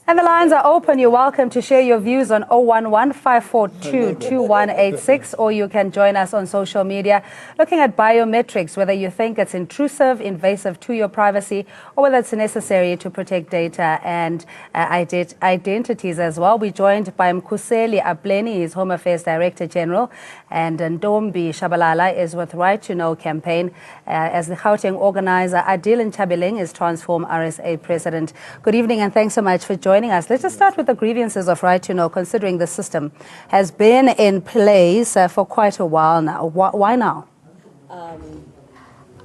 And the lines are open. You're welcome to share your views on 011-542-2186, or you can join us on social media looking at biometrics, whether you think it's intrusive, invasive to your privacy, or whether it's necessary to protect data and identities as well. We're joined by Mkhuseli Apleni, he's Home Affairs Director General, and Ndombi Shabalala is with Right to Know campaign. As the Gauteng organizer, Adil Nchabeling is Transform RSA President. Good evening and thanks so much for joining us. Let's just start with the grievances of Right to Know, considering the system has been in place for quite a while now. Why now?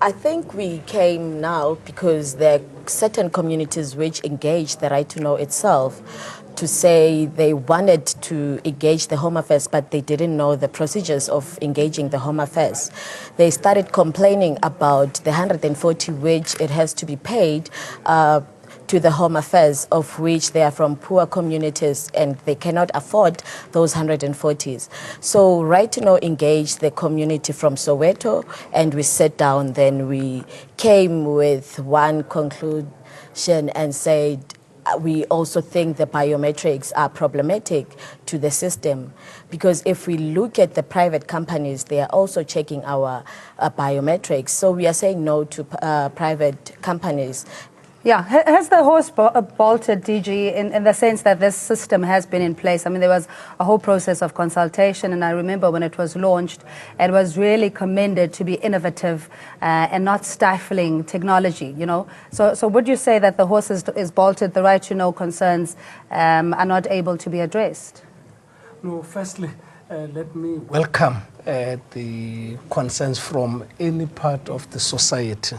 I think we came now because there are certain communities which engage the Right to Know itself to say they wanted to engage the Home Affairs, but they didn't know the procedures of engaging the Home Affairs. They started complaining about the 140 which it has to be paid to the Home Affairs, of which they are from poor communities and they cannot afford those 140s. So Right to Know engaged the community from Soweto, and we sat down. Then we came with one conclusion and said, we also think the biometrics are problematic to the system, because if we look at the private companies, they are also checking our biometrics. So we are saying no to private companies. Yeah, has the horse bolted, DG, in the sense that this system has been in place? I mean, there was a whole process of consultation, and I remember when it was launched, it was really commended to be innovative and not stifling technology, you know. So would you say that the horse is bolted, the Right to Know concerns are not able to be addressed? No, firstly, let me welcome the concerns from any part of the society,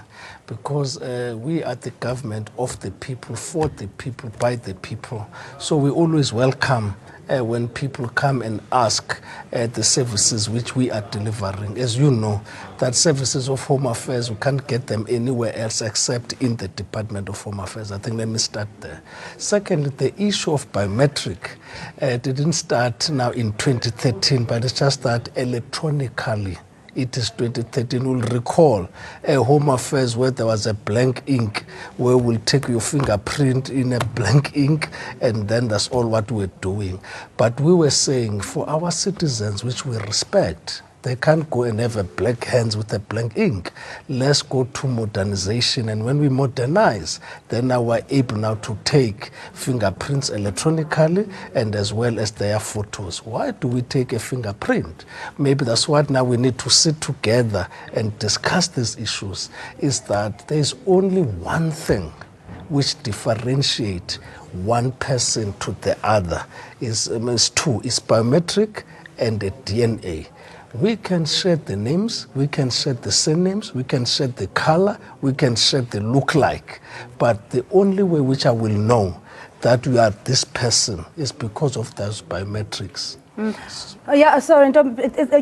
because we are the government of the people, for the people, by the people. So we always welcome when people come and ask the services which we are delivering. As you know, that services of Home Affairs, we can't get them anywhere else except in the Department of Home Affairs. I think let me start there. Secondly, the issue of biometric didn't start now in 2013, but it's just that electronically. It is 2013. We'll recall a Home Affairs where there was a blank ink, where we'll take your fingerprint in a blank ink, and then that's all what we're doing. But we were saying for our citizens, which we respect, they can't go and have a blank hands with a blank ink. Let's go to modernization. And when we modernize, then now we're able now to take fingerprints electronically and as well as their photos. Why do we take a fingerprint? Maybe that's what now we need to sit together and discuss these issues, is that there's only one thing which differentiates one person to the other. It's two, it's biometric and the DNA. We can share the names, we can share the surnames, we can share the color, we can share the look like. But the only way which I will know that you are this person is because of those biometrics. Yeah, sorry,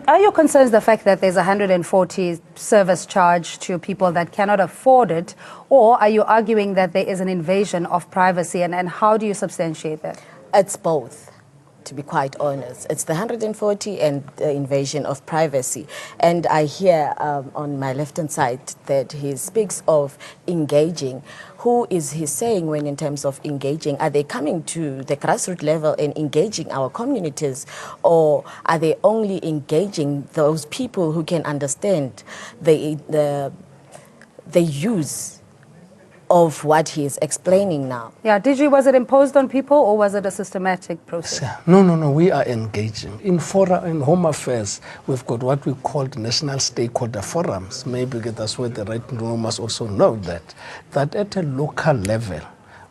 are your concerns the fact that there's 140 service charge to people that cannot afford it, or are you arguing that there is an invasion of privacy, and how do you substantiate that? It's both. To be quite honest, it's the 140 and the invasion of privacy. And I hear on my left-hand side that he speaks of engaging. Who is he saying when in terms of engaging? Are they coming to the grassroots level and engaging our communities, or are they only engaging those people who can understand the use of what he is explaining now? Yeah, was it imposed on people, or was it a systematic process? No, we are engaging. In Home Affairs, we've got what we call national stakeholder forums. Maybe that's where the Right to Know must also know that at a local level,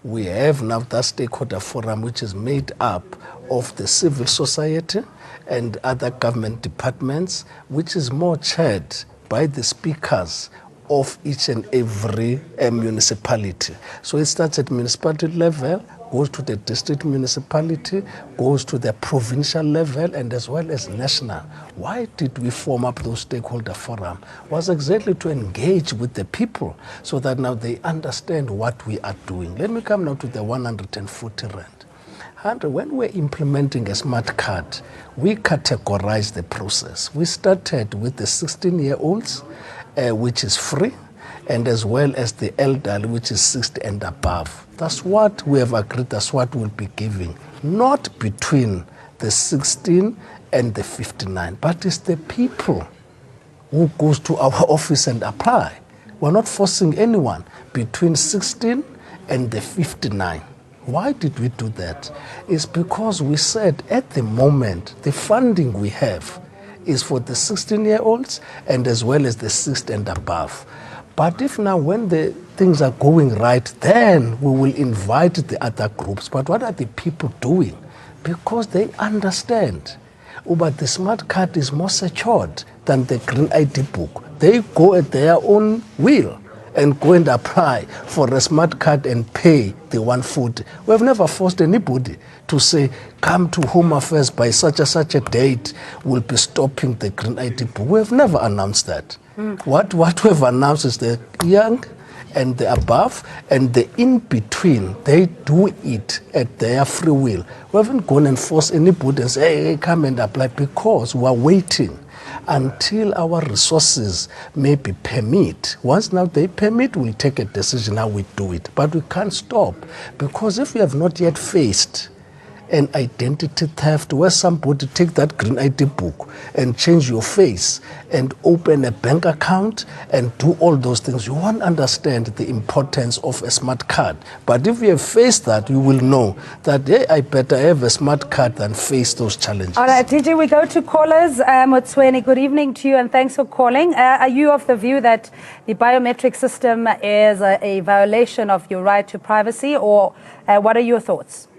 we have now that stakeholder forum, which is made up of the civil society and other government departments, which is more chaired by the speakers of each and every municipality. So it starts at municipality level, goes to the district municipality, goes to the provincial level, and as well as national. Why did we form up those stakeholder forum? Was exactly to engage with the people so that now they understand what we are doing. Let me come now to the 140 rand. And when we're implementing a smart card, we categorize the process. We started with the 16-year-olds, which is free. and as well as the elderly, which is 60 and above. That's what we have agreed, that's what we'll be giving. Not between the 16 and the 59, but it's the people who goes to our office and apply. We're not forcing anyone between 16 and the 59. Why did we do that? It's because we said at the moment, the funding we have is for the 16-year-olds and as well as the 60 and above. But if now when the things are going right, then we will invite the other groups. But what are the people doing? Because they understand. Oh, but the smart card is more secured than the green ID book. They go at their own will and go and apply for a smart card and pay the 140. We have never forced anybody to say, come to Home Affairs by such a date, we'll be stopping the green ID book. We have never announced that. What we have announced is the young and the above and the in-between, they do it at their free will. We haven't gone and forced anybody and say, hey, come and apply, because we are waiting until our resources maybe permit. Once now they permit, we'll take a decision how we do it. But we can't stop, because if we have not yet faced an identity theft where somebody take that green ID book and change your face and open a bank account and do all those things, you won't understand the importance of a smart card. But if you have faced that, you will know that, hey, I better have a smart card than face those challenges. All right, DJ, we go to callers. Motsweni, good evening to you and thanks for calling. Are you of the view that the biometric system is a violation of your right to privacy, or what are your thoughts?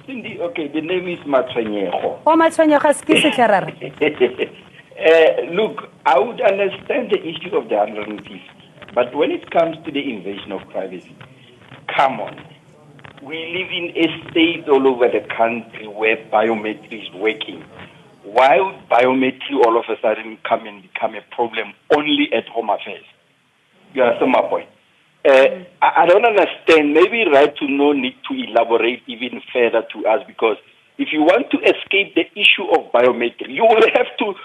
Cindy, okay, the name is Matshwenyeho. Oh, Matshwenyeho, look, I would understand the issue of the 150, but when it comes to the invasion of privacy, come on. We live in estates all over the country where biometry is working. Why would biometry all of a sudden come and become a problem only at Home Affairs? You understand my point? I don't understand. Maybe Right to Know need to elaborate even further to us, because if you want to escape the issue of biometric, you will have to,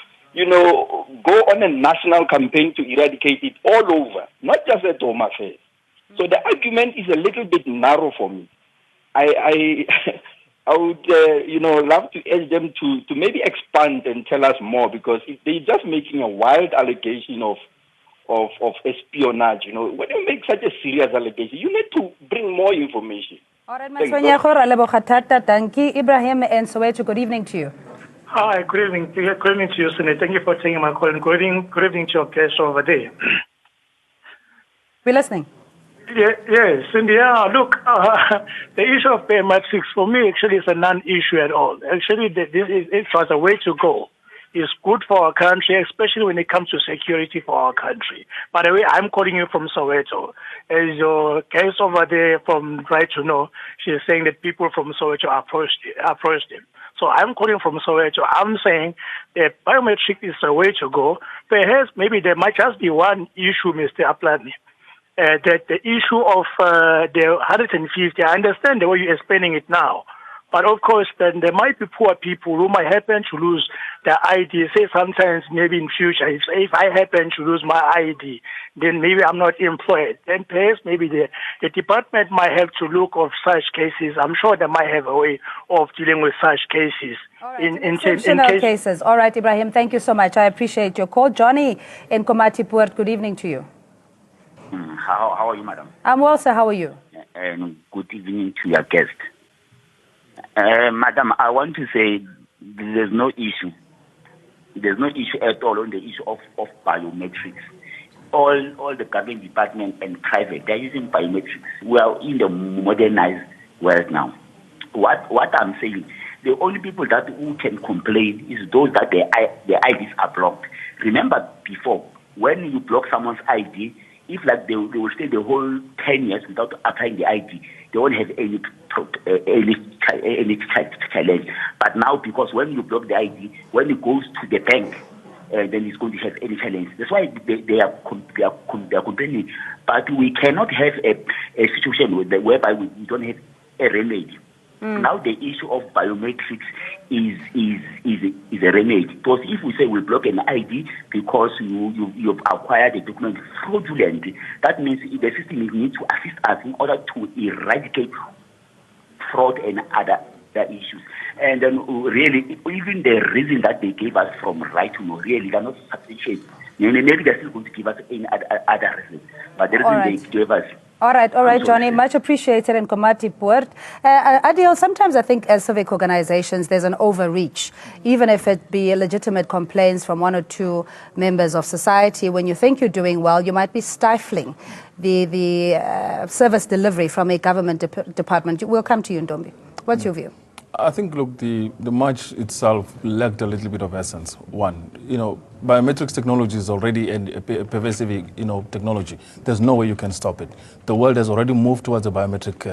go on a national campaign to eradicate it all over, not just at Home Affairs. So the argument is a little bit narrow for me. I would, love to urge them to maybe expand and tell us more, because if they're just making a wild allegation of espionage, when you make such a serious allegation, you need to bring more information. All right, Matshwenyeho, thank you. Ibrahim and Soweto, good evening to you. Hi, good evening. Good evening to you, Sunil. Thank you for taking my call, and good evening to your guests over there. We're listening. Yes, Cindy. Look, the issue of biometrics for me actually is a non-issue at all. Actually, it was a way to go. It's good for our country, especially when it comes to security for our country. By the way, I'm calling you from Soweto. As your case over there from Right to Know, she's saying that people from Soweto approached him. So I'm calling from Soweto. I'm saying that biometric is a way to go. Perhaps maybe there might just be one issue, Mr. Aplani. That the issue of the 150, I understand the way you're explaining it now. But of course, then there might be poor people who might happen to lose their ID. Say sometimes, maybe in future, if I happen to lose my ID, then maybe I'm not employed. Then perhaps maybe the department might have to look of such cases. I'm sure they might have a way of dealing with such cases. All right, in cases. All right, Ibrahim, thank you so much. I appreciate your call. Johnny in Komatipoort, good evening to you. How are you, madam? I'm well, sir. How are you? And good evening to your guest. Madam, I want to say there's no issue. There's no issue at all on the issue of biometrics. All the government department and private, they're using biometrics. We are in the modernized world now. What I'm saying, the only people who can complain is those that their IDs are blocked. Remember before, when you block someone's ID, if like they will stay the whole 10 years without applying the ID, they won't have any challenge. But now, because when you block the ID, when it goes to the bank, then it's going to have any challenge. That's why they are complaining. But we cannot have a situation whereby we don't have a remedy. Now the issue of biometrics is a remedy. Because if we say we block an ID because you've acquired a document fraudulent, that means the system needs to assist us in order to eradicate fraud and other issues. And then really, even the reason that they gave us from right to know, really, they're not sufficient. Maybe they're still going to give us any other reason. But the reason they gave us. All right, Johnny, much appreciated and Komati Puert. Adil, sometimes I think as civic organizations, there's an overreach, even if it be legitimate complaints from one or two members of society. When you think you're doing well, you might be stifling the service delivery from a government department. We'll come to you, Ndombi. What's your view? I think, look, the march itself lacked a little bit of essence. One, biometrics technology is already a pervasive, technology. There's no way you can stop it. The world has already moved towards a biometric,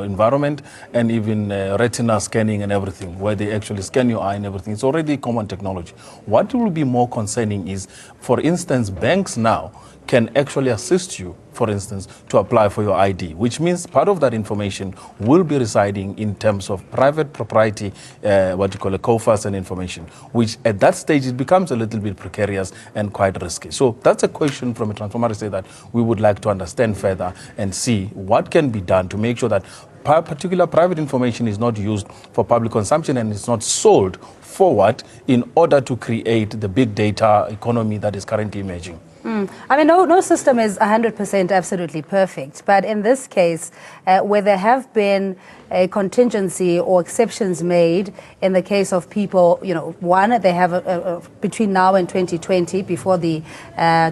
environment, and even retina scanning and everything, where they actually scan your eye and everything. It's already common technology. What will be more concerning is, for instance, banks now can actually assist you, for instance, to apply for your ID, which means part of that information will be residing in terms of private propriety, COFAS and information, which at that stage it becomes a little bit precarious and quite risky. So that's a question from a transformer say that we would like to understand further and see what can be done to make sure that particular private information is not used for public consumption and it's not sold forward in order to create the big data economy that is currently emerging. I mean, no system is 100% absolutely perfect, but in this case, where there have been a contingency or exceptions made in the case of people, one, they have between now and 2020, before the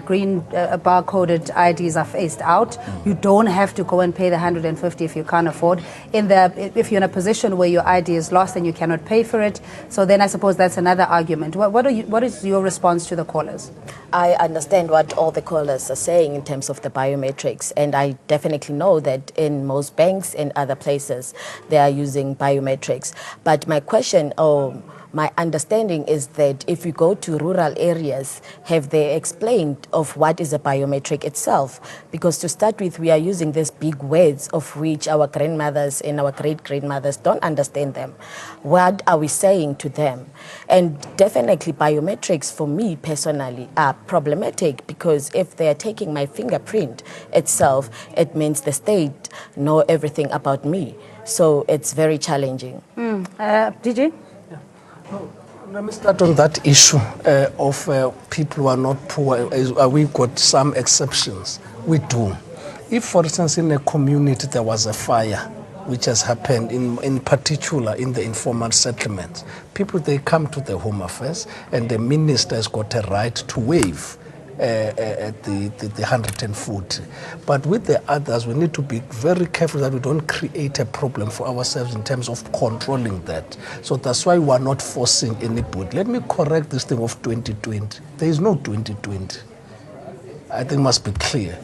green barcoded IDs are phased out, you don't have to go and pay the 150 if you can't afford. If you're in a position where your ID is lost and you cannot pay for it, so then I suppose that's another argument. What is your response to the callers? I understand what all the callers are saying in terms of the biometrics, and I definitely know that in most banks and other places they are using biometrics. But my question, my understanding is that if you go to rural areas, have they explained of what is a biometric itself? Because to start with, we are using these big words of which our grandmothers and our great-grandmothers don't understand them. What are we saying to them? And definitely biometrics for me personally are problematic, because if they are taking my fingerprint itself, it means the state know everything about me. So it's very challenging. DJ? Let me start on that issue of people who are not poor. We got some exceptions. We do. If, for instance, in a community there was a fire, which has happened in particular in the informal settlements, people, they come to the Home Affairs and the minister has got a right to waive the 140. But with the others, we need to be very careful that we don't create a problem for ourselves in terms of controlling that. So that's why we are not forcing anybody. Let me correct this thing of 2020. There is no 2020. I think it must be clear.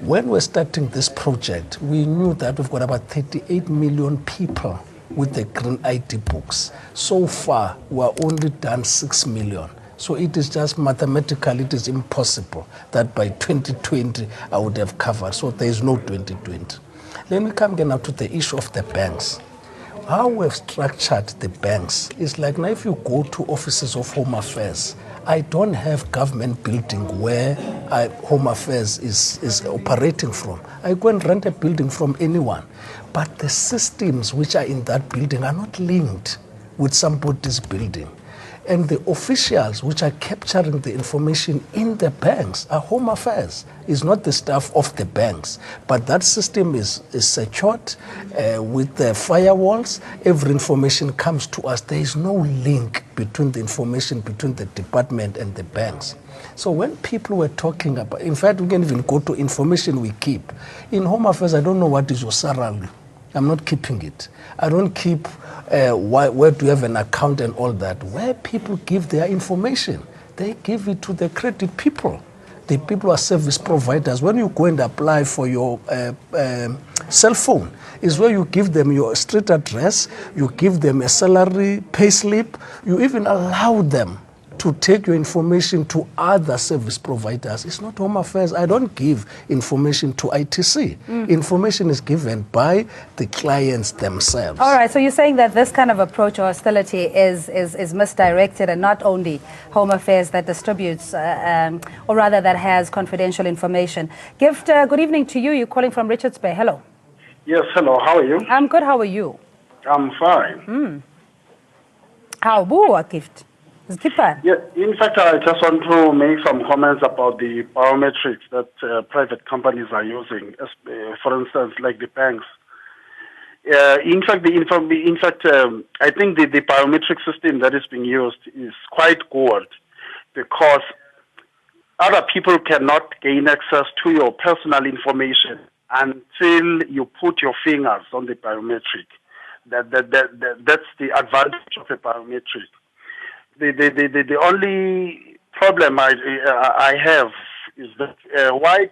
When we're starting this project, we knew that we've got about 38 million people with the green ID books. So far, we're only done 6 million. So it is just mathematically, it is impossible that by 2020 I would have covered. So there is no 2020. Let me come again now to the issue of the banks. How we've structured the banks is like, now if you go to offices of Home Affairs, I don't have government building where Home Affairs is operating from. I go and rent a building from anyone. But the systems which are in that building are not linked with somebody's building. And the officials which are capturing the information in the banks are Home Affairs. It's not the staff of the banks. But that system is secured with the firewalls. Every information comes to us. There is no link between the information between the department and the banks. So when people were talking about, in fact, we can even go to information we keep. In Home Affairs, I don't know what is your salary. I'm not keeping it. I don't keep where do you have an account and all that. Where people give their information, they give it to the credit people. The people are service providers. When you go and apply for your cell phone, is where you give them your street address, you give them a salary pay slip, you even allow them to take your information to other service providers. It's not Home Affairs. I don't give information to ITC. Information is given by the clients themselves. All right, so you're saying that this kind of approach or hostility is misdirected, and not only Home Affairs that distributes, or rather that has confidential information. Gift, good evening to you. You're calling from Richards Bay. Hello. Yes, hello. How are you? I'm good. How are you? I'm fine. How? Boo, Gift. Yeah, in fact, I just want to make some comments about the biometrics that private companies are using, for instance, like the banks. In fact, I think the biometric system that is being used is quite good, because other people cannot gain access to your personal information until you put your fingers on the biometric. That's the advantage of a biometric. The only problem I have is that why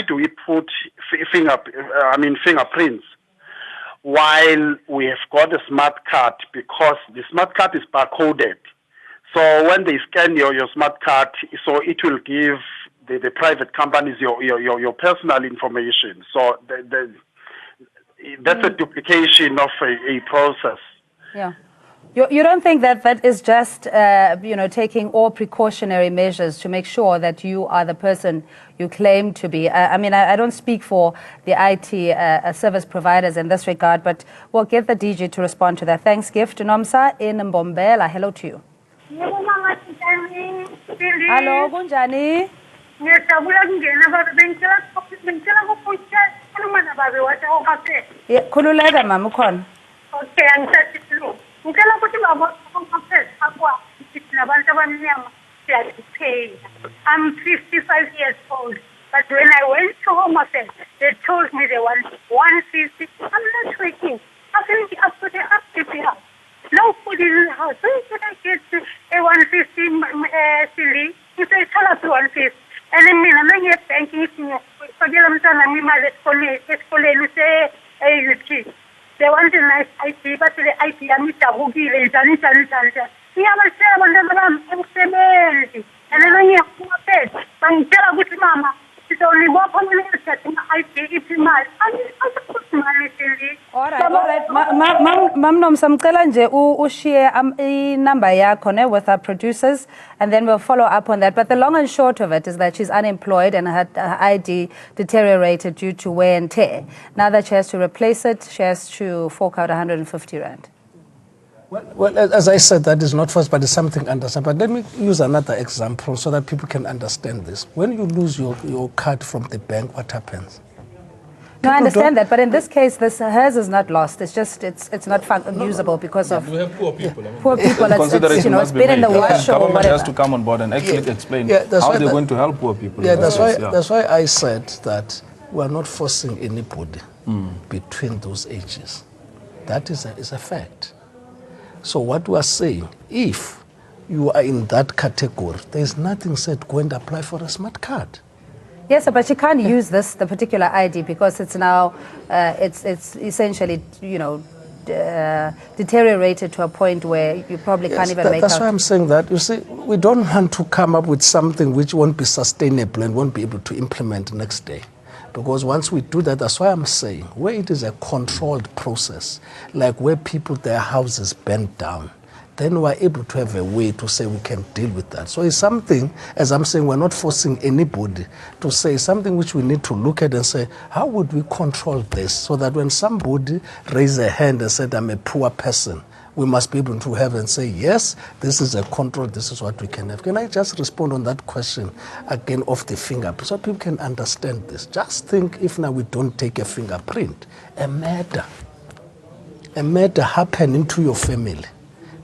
do we put fingerprints while we have got a smart card? Because the smart card is barcoded. So when they scan your smart card, so it will give the private companies your personal information. So that's a duplication of a process. Yeah. You don't think that is just, taking all precautionary measures to make sure that you are the person you claim to be? I don't speak for the IT service providers in this regard, but we'll get the DG to respond to that. Thanks, Gift. Nomsa in Mbombela. Hello to you. Hello, Bunjani. Khululeka mama ukhona. Okay, ngicela ukuthi nabantu abamnyama siyaziphila. I'm 55 years old, but when I went to Home Affairs, they told me they want 150. I'm not working. I think I put it up to the house. No food in the house. Where should I get a 150 silly? You say tell us 150. And then I'm not banking. Forget I'm telling me my let's say a they want a nice IT, but the IT is a boogie, and then when you have to bed, when you tell a good mama, it's only 1 minute setting IT, it's my all right. Mam Nomsamcela nje ushare number yakho with our producers, and then we'll follow up on that. But the long and short of it is that she's unemployed and her ID deteriorated due to wear and tear. Now that she has to replace it, she has to fork out 150 rand. Well, as I said, that is not first, but it's something understand. But let me use another example so that people can understand this. When you lose your card from the bank, what happens? No, I understand that, but in this case, hers is not lost. It's just it's not usable because of we have poor people. Poor people. It's been in the wash or government whatever. has to come on board and actually explain how they're going to help poor people. Yeah, that's why I said that we are not forcing anybody between those ages. That is a fact. So what we are saying, if you are in that category, there is nothing said go and apply for a smart card. Yes, but she can't use the particular ID because it's now it's essentially deteriorated to a point where you probably can't even make out. That's why I'm saying that. You see, we don't want to come up with something which won't be sustainable and won't be able to implement next day. Because once we do that, that's why I'm saying, where it is a controlled process, like where people, their houses burnt down, then we're able to have a way to say we can deal with that. So it's something, as I'm saying, we're not forcing anybody to say something which we need to look at and say, how would we control this so that when somebody raises a hand and said, I'm a poor person, we must be able to have and say, yes, this is a control, this is what we can have. Can I just respond on that question again of the fingerprint so people can understand this? Just think if now we don't take a fingerprint, a murder happen into your family.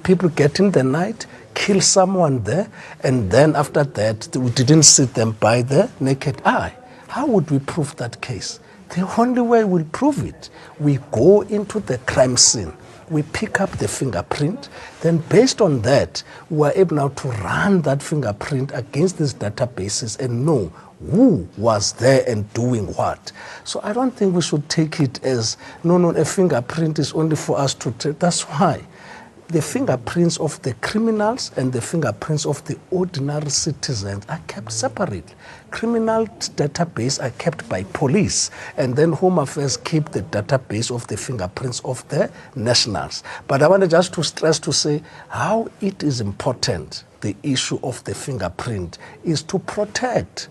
People get in the night, kill someone there, and then after that, we didn't see them by the naked eye. How would we prove that case? The only way we'll prove it, we go into the crime scene. We pick up the fingerprint, then based on that, we are able now to run that fingerprint against these databases and know who was there and doing what. So I don't think we should take it as, no, a fingerprint is only for us to take. That's why the fingerprints of the criminals and the fingerprints of the ordinary citizens are kept separate. Criminal database are kept by police, and then Home Affairs keep the database of the fingerprints of the nationals. But I wanted just to stress to say how it is important, the issue of the fingerprint, is to protect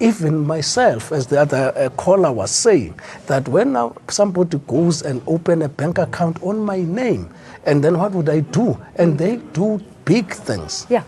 even myself, as the other caller was saying, that when now somebody goes and open a bank account on my name, and then what would I do? And they do big things. Yeah.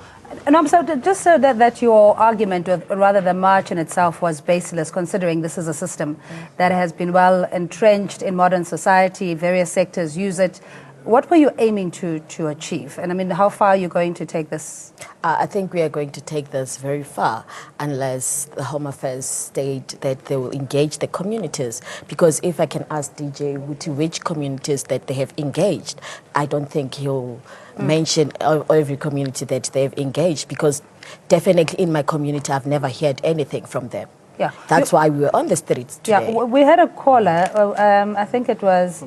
And so just so that your argument, or rather the march in itself, was baseless, considering this is a system that has been well entrenched in modern society, various sectors use it. What were you aiming to achieve? And I mean, how far are you going to take this? I think we are going to take this very far unless the Home Affairs state that they will engage the communities. Because if I can ask DJ to which communities that they have engaged, I don't think he'll mention every community that they've engaged, because definitely in my community I've never heard anything from them. Yeah. That's why we were on the streets today. Yeah, we had a caller, I think it was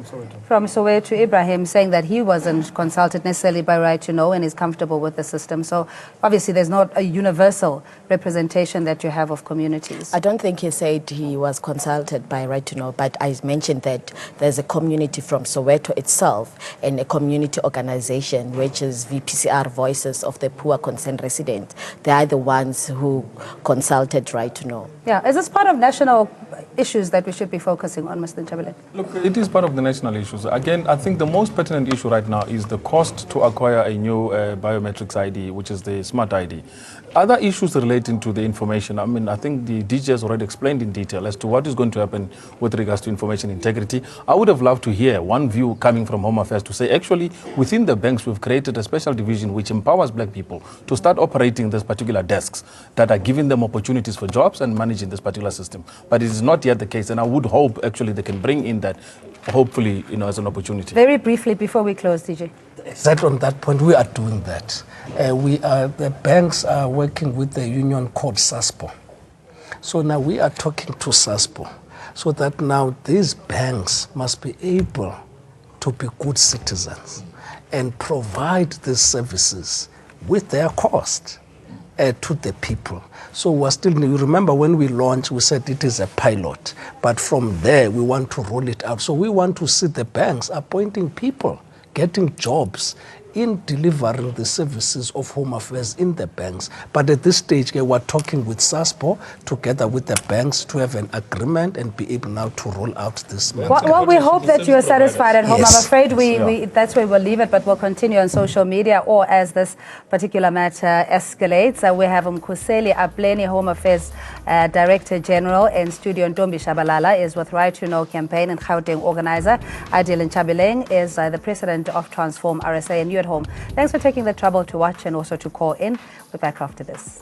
from Soweto, Ibrahim, saying that he wasn't consulted necessarily by Right to Know and is comfortable with the system. So obviously there's not a universal representation that you have of communities. I don't think he said he was consulted by Right to Know, but I mentioned that there's a community from Soweto itself and a community organization, which is VPCR, Voices of the Poor Concerned Resident. They are the ones who consulted Right to Know. Yeah. Is this part of national issues that we should be focusing on, Mr. Nchabeleng? Look, it is part of the national issues. Again, I think the most pertinent issue right now is the cost to acquire a new biometrics ID, which is the smart ID. Other issues relating to the information, I mean, I think the DJ has already explained in detail as to what is going to happen with regards to information integrity. I would have loved to hear one view coming from Home Affairs to say, actually, within the banks, we've created a special division which empowers black people to start operating these particular desks that are giving them opportunities for jobs and managing this particular system. But it is not yet the case, and I would hope, actually, they can bring in that, hopefully, as an opportunity. Very briefly, before we close, DJ. Exactly on that point, we are doing that. The banks are working with the union called SASPO. So now we are talking to SASPO, so that now these banks must be able to be good citizens and provide these services with their cost to the people. So we're still, you remember when we launched, we said it is a pilot, but from there we want to roll it out. So we want to see the banks appointing people, getting jobs in delivering the services of Home Affairs in the banks. But at this stage, we're talking with SASPO together with the banks to have an agreement and be able now to roll out this. Well, we hope that you are satisfied at home. Yes. I'm afraid that's where we'll leave it, but we'll continue on social media or as this particular matter escalates. We have Mkhuseli Apleni, Home Affairs Director General, in studio. Ntombi Shabalala is with Right to Know campaign and Gauteng organizer. Adil Nchabeleng is the president of Transform RSA, and you at home. Thanks for taking the trouble to watch and also to call in. We're back after this.